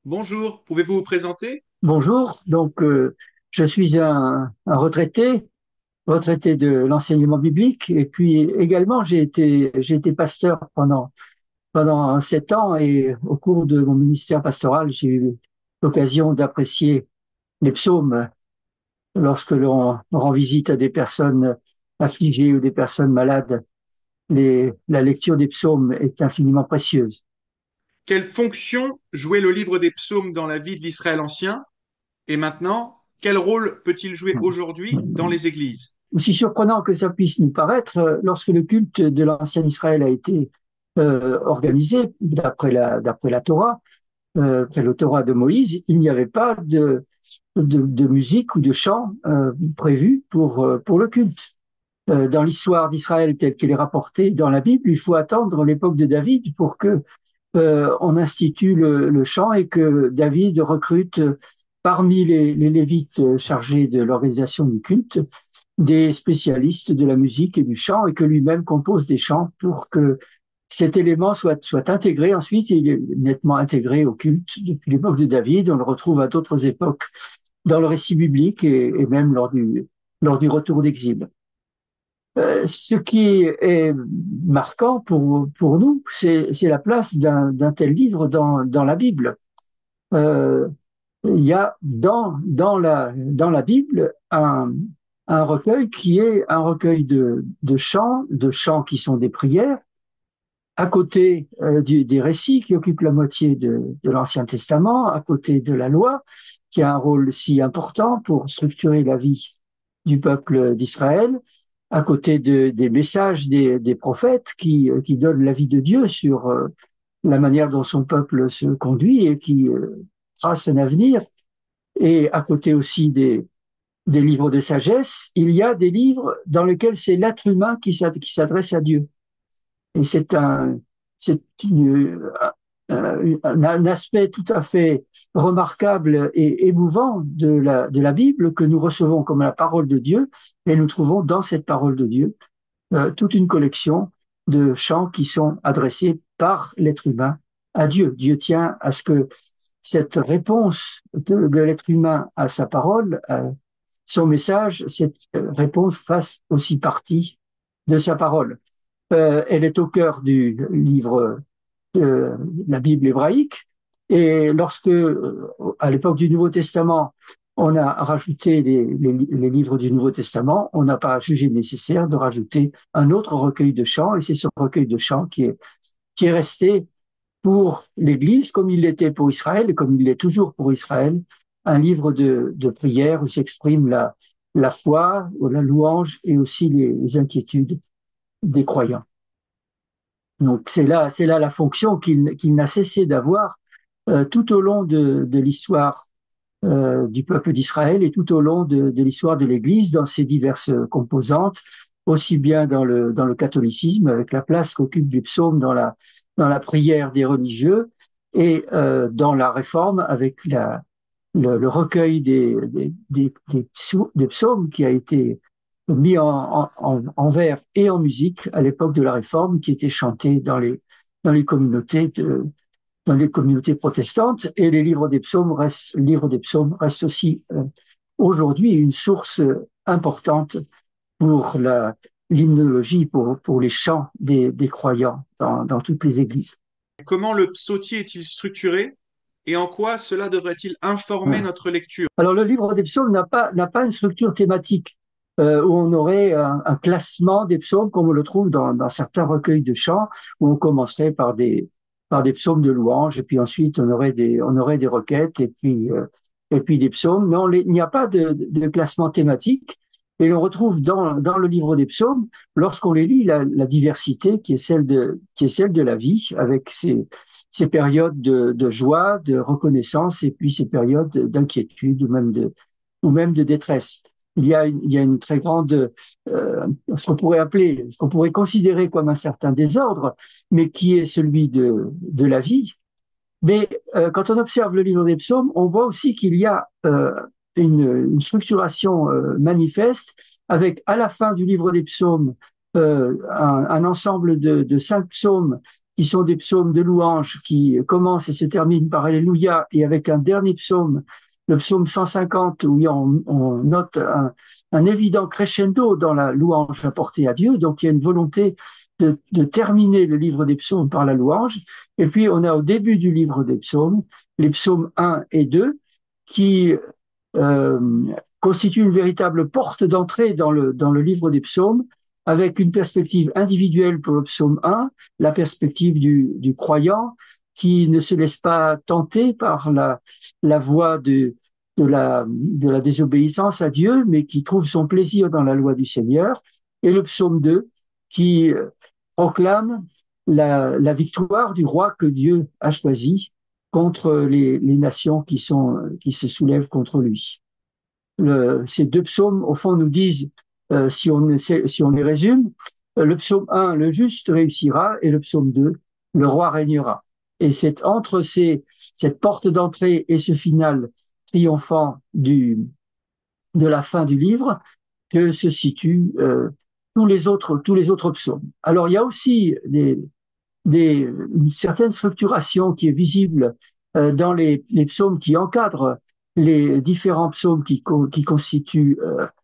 Bonjour, pouvez-vous vous présenter? Bonjour, je suis un retraité de l'enseignement biblique, et puis également j'ai été pasteur pendant 7 ans, et au cours de mon ministère pastoral, j'ai eu l'occasion d'apprécier les psaumes lorsque l'on rend visite à des personnes affligées ou des personnes malades. La lecture des psaumes est infiniment précieuse. Quelle fonction jouait le livre des psaumes dans la vie de l'Israël ancien? Et maintenant, quel rôle peut-il jouer aujourd'hui dans les églises? Aussi surprenant que ça puisse nous paraître, lorsque le culte de l'ancien Israël a été organisé d'après la Torah, après le Torah de Moïse, il n'y avait pas de musique ou de chant prévu pour le culte. Dans l'histoire d'Israël telle qu'elle est rapportée dans la Bible, il faut attendre l'époque de David pour que on institue le chant et que David recrute parmi les Lévites chargés de l'organisation du culte des spécialistes de la musique et du chant, et que lui-même compose des chants pour que cet élément soit intégré ensuite. Il est nettement intégré au culte depuis l'époque de David. On le retrouve à d'autres époques dans le récit biblique, et même lors du retour d'exil. Ce qui est marquant pour nous, c'est la place d'un tel livre dans la Bible. Euh, il y a dans la Bible un recueil qui est un recueil de chants qui sont des prières, à côté des récits qui occupent la moitié de l'Ancien Testament, à côté de la loi, qui a un rôle si important pour structurer la vie du peuple d'Israël, à côté des messages des prophètes qui donnent la vie de Dieu sur la manière dont son peuple se conduit et qui trace un avenir, et à côté aussi des livres de sagesse, il y a des livres dans lesquels c'est l'être humain qui s'adresse à Dieu. Et c'est un aspect tout à fait remarquable et émouvant de la Bible, que nous recevons comme la parole de Dieu, et nous trouvons dans cette parole de Dieu toute une collection de chants qui sont adressés par l'être humain à Dieu. Dieu tient à ce que cette réponse de l'être humain à sa parole, à son message, cette réponse fasse aussi partie de sa parole. Elle est au cœur du livre de la Bible hébraïque. Et lorsque, à l'époque du Nouveau Testament, on a rajouté les livres du Nouveau Testament, on n'a pas jugé nécessaire de rajouter un autre recueil de chants, et c'est ce recueil de chants qui est resté pour l'Église, comme il l'était pour Israël, et comme il l'est toujours pour Israël, un livre de prière où s'exprime la foi, la louange et aussi les inquiétudes des croyants. Donc c'est là la fonction qu'il n'a cessé d'avoir tout au long de l'histoire du peuple d'Israël, et tout au long de l'histoire de l'Église dans ses diverses composantes, aussi bien dans le catholicisme, avec la place qu'occupe les psaumes dans la prière des religieux, et dans la réforme avec le recueil des psaumes qui a été mis en vers et en musique à l'époque de la réforme, qui était chanté dans les communautés dans les communautés protestantes. Et le livre des psaumes reste aussi aujourd'hui une source importante pour l'hymnologie, pour les chants des croyants dans toutes les églises. Comment le psautier est-il structuré et en quoi cela devrait-il informer notre lecture? Alors, le livre des psaumes n'a pas une structure thématique où on aurait un classement des psaumes comme on le trouve dans certains recueils de chants, où on commencerait par des psaumes de louange, et puis ensuite on aurait des requêtes, et puis des psaumes. Non, il n'y a pas de classement thématique. Et l'on retrouve dans le livre des psaumes, lorsqu'on les lit, la diversité qui est celle de la vie, avec ces périodes de joie, de reconnaissance, et puis ces périodes d'inquiétude ou même de détresse. Il y a une très grande, ce qu'on pourrait considérer comme un certain désordre, mais qui est celui de la vie. Mais quand on observe le livre des psaumes, on voit aussi qu'il y a une structuration manifeste, avec à la fin du livre des psaumes un ensemble de 5 psaumes qui sont des psaumes de louange qui commencent et se terminent par Alléluia, et avec un dernier psaume, le psaume 150, où on note un évident crescendo dans la louange apportée à Dieu. Donc il y a une volonté de terminer le livre des psaumes par la louange. Et puis on a au début du livre des psaumes, les psaumes 1 et 2, qui euh, constituent une véritable porte d'entrée dans le livre des psaumes, avec une perspective individuelle pour le psaume 1, la perspective du croyant qui ne se laisse pas tenter par la voie de la désobéissance à Dieu, mais qui trouve son plaisir dans la loi du Seigneur, et le psaume 2 qui proclame la victoire du roi que Dieu a choisi contre les nations qui se soulèvent contre lui. Ces deux psaumes, au fond, nous disent, si on les résume, le psaume 1, le juste réussira, et le psaume 2, le roi régnera. Et c'est entre cette porte d'entrée et ce final triomphant de la fin du livre que se situent tous les autres psaumes. Alors, il y a aussi une certaine structuration qui est visible dans les psaumes qui encadrent les différents psaumes qui constituent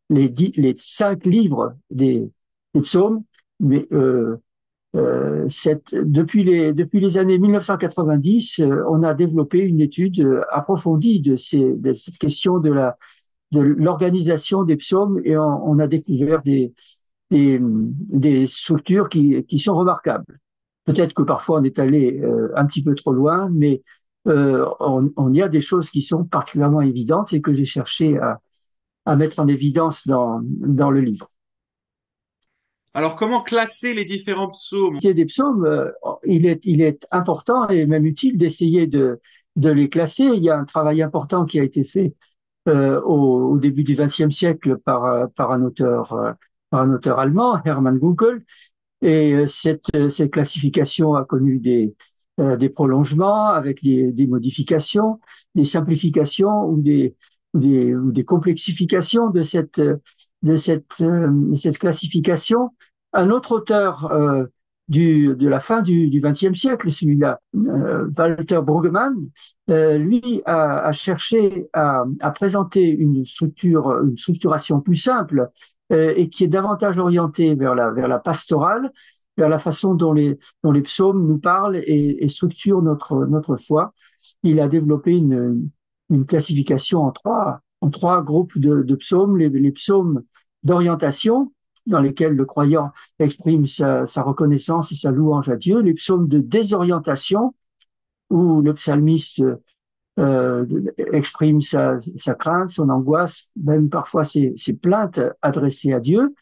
les 5 livres des psaumes. Mais depuis les années 1990, on a développé une étude approfondie de cette question de l'organisation des psaumes, et on a découvert des structures qui sont remarquables. Peut-être que parfois on est allé un petit peu trop loin, mais on y a des choses qui sont particulièrement évidentes et que j'ai cherché à mettre en évidence dans le livre. Alors, comment classer les différents psaumes? Il y a des psaumes, il est important et même utile d'essayer de les classer. Il y a un travail important qui a été fait au début du XXe siècle par un auteur allemand, Hermann Gunkel. Et cette classification a connu des prolongements avec des modifications, des simplifications ou des complexifications de cette classification. Un autre auteur de la fin du XXe siècle, celui-là, Walter Brueggemann, lui a cherché à présenter une structuration plus simple et qui est davantage orientée vers la pastorale, vers la façon dont les psaumes nous parlent et structurent notre foi. Il a développé une classification en trois groupes de psaumes, les psaumes d'orientation, dans lesquels le croyant exprime sa reconnaissance et sa louange à Dieu, les psaumes de désorientation, où le psalmiste exprime sa crainte, son angoisse, même parfois ses plaintes adressées à Dieu,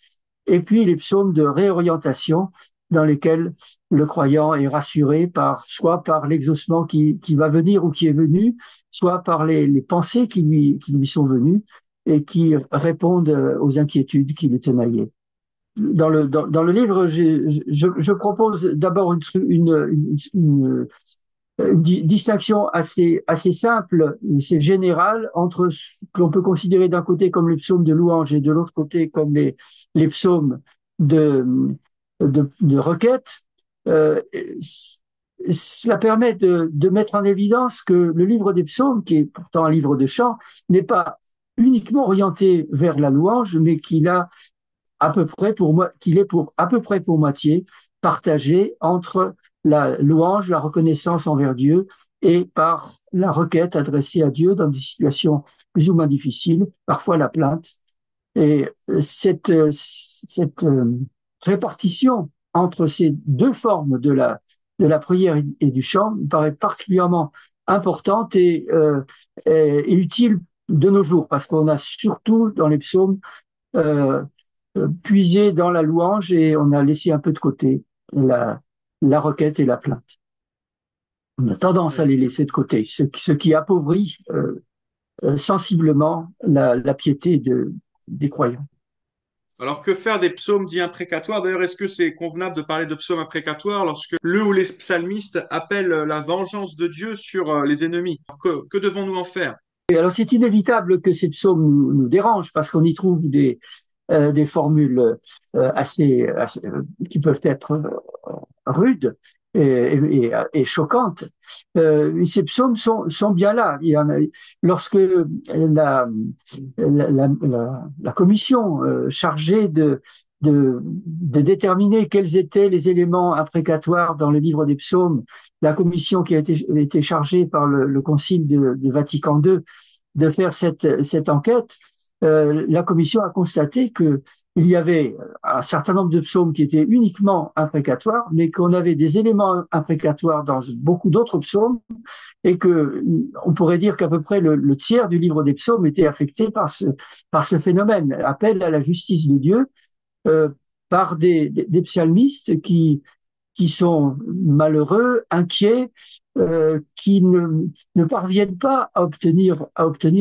et puis les psaumes de réorientation, dans lesquels le croyant est rassuré soit par l'exaucement qui va venir ou qui est venu, soit par les pensées qui lui sont venues et qui répondent aux inquiétudes qui le tenaillaient. Dans le livre, je propose d'abord une distinction assez simple, c'est général, entre ce que l'on peut considérer d'un côté comme les psaumes de louange et de l'autre côté comme les psaumes de requête. Cela permet de mettre en évidence que le livre des psaumes, qui est pourtant un livre de chant, n'est pas uniquement orienté vers la louange, mais qu'il est à peu près pour moitié partagé entre la louange, la reconnaissance envers Dieu, et par la requête adressée à Dieu dans des situations plus ou moins difficiles, parfois la plainte. Et cette répartition entre ces deux formes de la prière et du chant me paraît particulièrement importante et utile de nos jours, parce qu'on a surtout dans les psaumes puisé dans la louange et on a laissé un peu de côté la requête et la plainte. On a tendance à les laisser de côté, ce qui appauvrit sensiblement la piété des croyants. Alors, que faire des psaumes dits imprécatoires? D'ailleurs, est-ce que c'est convenable de parler de psaumes imprécatoires lorsque le ou les psalmistes appellent la vengeance de Dieu sur les ennemis? Que devons-nous en faire? Et alors, c'est inévitable que ces psaumes nous dérangent parce qu'on y trouve des formules qui peuvent être rudes et choquante. Ces psaumes sont bien là. Lorsque la commission chargée de déterminer quels étaient les éléments imprécatoires dans le livre des psaumes, la commission qui a été chargée par le Concile de Vatican II de faire cette enquête, la commission a constaté que il y avait un certain nombre de psaumes qui étaient uniquement imprécatoires, mais qu'on avait des éléments imprécatoires dans beaucoup d'autres psaumes, et que on pourrait dire qu'à peu près le tiers du livre des psaumes était affecté par ce phénomène, appel à la justice de Dieu, euh, par des psalmistes qui sont malheureux, inquiets, qui ne parviennent pas à obtenir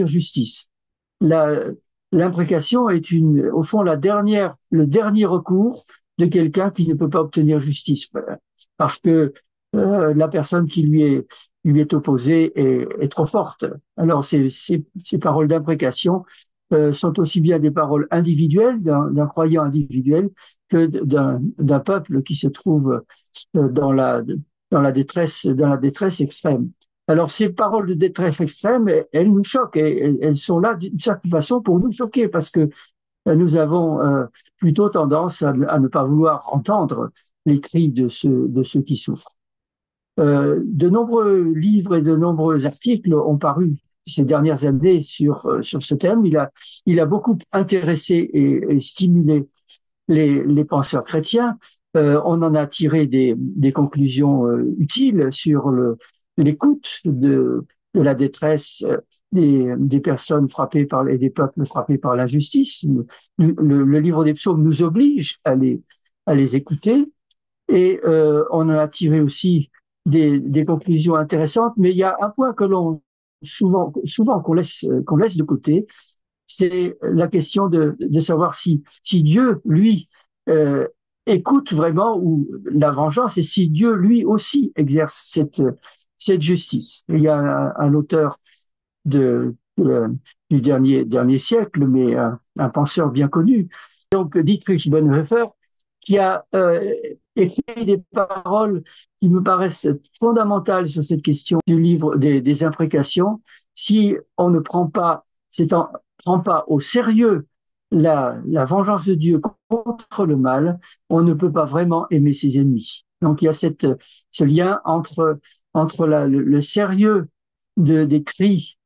justice. L'imprécation est au fond, le dernier recours de quelqu'un qui ne peut pas obtenir justice, parce que la personne qui lui est opposée est trop forte. Alors, ces paroles d'imprécation sont aussi bien des paroles individuelles d'un croyant individuel que d'un peuple qui se trouve dans la détresse extrême. Alors, ces paroles de détresse extrême, elles nous choquent et elles sont là d'une certaine façon pour nous choquer, parce que nous avons plutôt tendance à ne pas vouloir entendre les cris de ceux qui souffrent. De nombreux livres et de nombreux articles ont paru ces dernières années sur ce thème. Il a beaucoup intéressé et stimulé les penseurs chrétiens. On en a tiré des conclusions utiles sur l'écoute de la détresse des personnes frappées et des peuples frappés par l'injustice. Le livre des psaumes nous oblige à les écouter, et on en a tiré aussi des conclusions intéressantes, mais il y a un point que souvent qu'on laisse de côté, c'est la question de savoir si Dieu, lui, écoute vraiment ou la vengeance, et si Dieu, lui aussi, exerce cette justice. Il y a un auteur du dernier siècle, mais un penseur bien connu, donc Dietrich Bonhoeffer, qui a écrit des paroles qui me paraissent fondamentales sur cette question du livre des imprécations. Si on ne prend pas au sérieux la vengeance de Dieu contre le mal, on ne peut pas vraiment aimer ses ennemis. Donc il y a ce lien entre le sérieux des cris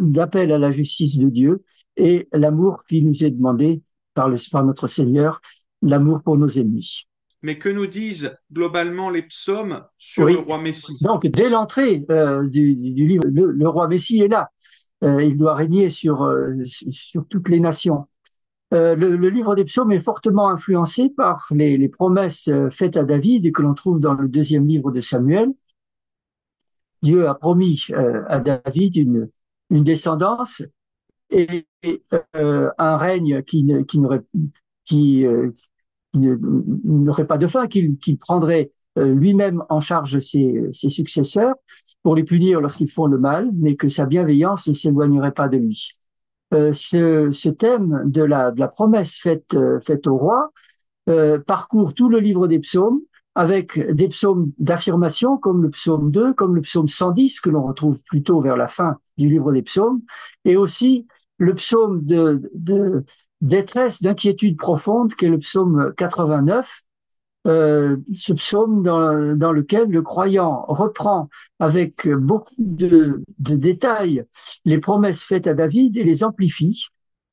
d'appel à la justice de Dieu et l'amour qui nous est demandé par notre Seigneur, l'amour pour nos ennemis. Mais que nous disent globalement les psaumes sur Oui. le roi Messie? Donc, dès l'entrée du livre, le roi Messie est là. Il doit régner sur toutes les nations. Le livre des psaumes est fortement influencé par les promesses faites à David et que l'on trouve dans le deuxième livre de Samuel. Dieu a promis à David une descendance et un règne qui n'aurait pas de fin, qu'il prendrait lui-même en charge ses successeurs pour les punir lorsqu'ils font le mal, mais que sa bienveillance ne s'éloignerait pas de lui. Ce thème de la promesse faite au roi parcourt tout le livre des psaumes, avec des psaumes d'affirmation comme le psaume 2, comme le psaume 110 que l'on retrouve plutôt vers la fin du livre des psaumes, et aussi le psaume de détresse, d'inquiétude profonde qu'est le psaume 89, ce psaume dans lequel le croyant reprend avec beaucoup de détails les promesses faites à David et les amplifie,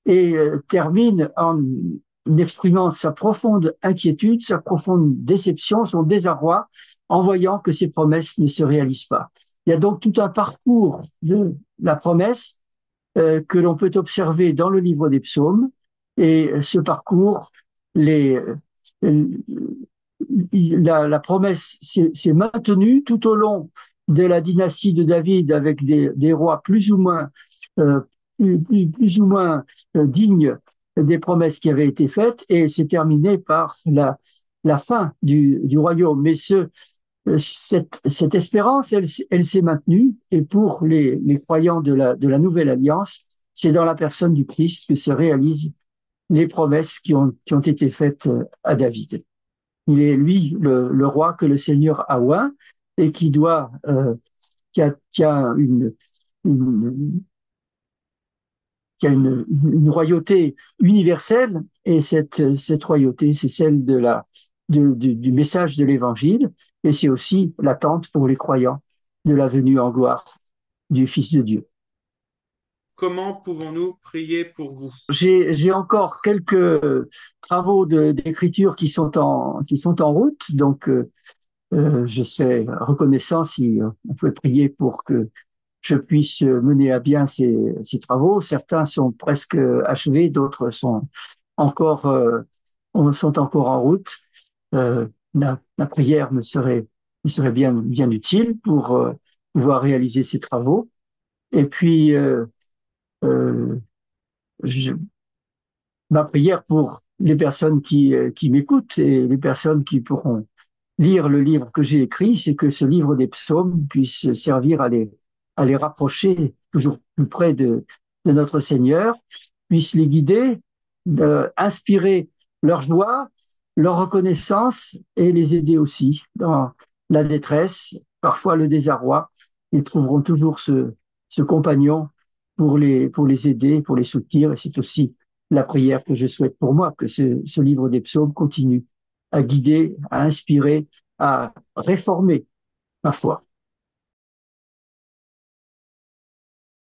et termine en exprimant sa profonde inquiétude, sa profonde déception, son désarroi, en voyant que ces promesses ne se réalisent pas. Il y a donc tout un parcours de la promesse que l'on peut observer dans le livre des psaumes, et ce parcours, la promesse s'est maintenue tout au long de la dynastie de David, avec des rois plus ou moins dignes des promesses qui avaient été faites, et c'est terminé par la fin du royaume. Mais cette espérance, elle s'est maintenue, et pour les croyants de la Nouvelle Alliance, c'est dans la personne du Christ que se réalisent les promesses qui ont été faites à David. Il est lui le roi que le Seigneur a oint et qui a une, une royauté universelle, et cette royauté, c'est celle du message de l'Évangile, et c'est aussi l'attente pour les croyants de la venue en gloire du Fils de Dieu. Comment pouvons-nous prier pour vous? J'ai encore quelques travaux d'écriture qui sont en route, donc je serais reconnaissant si on pouvait prier pour que je puisse mener à bien ces travaux. Certains sont presque achevés, d'autres encore, euh, sont encore en route. La prière me serait bien utile pour pouvoir réaliser ces travaux. Et puis, euh, je, ma prière pour les personnes qui m'écoutent et les personnes qui pourront lire le livre que j'ai écrit, c'est que ce livre des psaumes puisse servir à les rapprocher toujours plus près de notre Seigneur, puisse les guider, inspirer leur joie, leur reconnaissance et les aider aussi dans la détresse, parfois le désarroi. Ils trouveront toujours ce compagnon pour les aider, pour les soutenir. Et c'est aussi la prière que je souhaite pour moi, que ce livre des psaumes continue à guider, à inspirer, à réformer ma foi.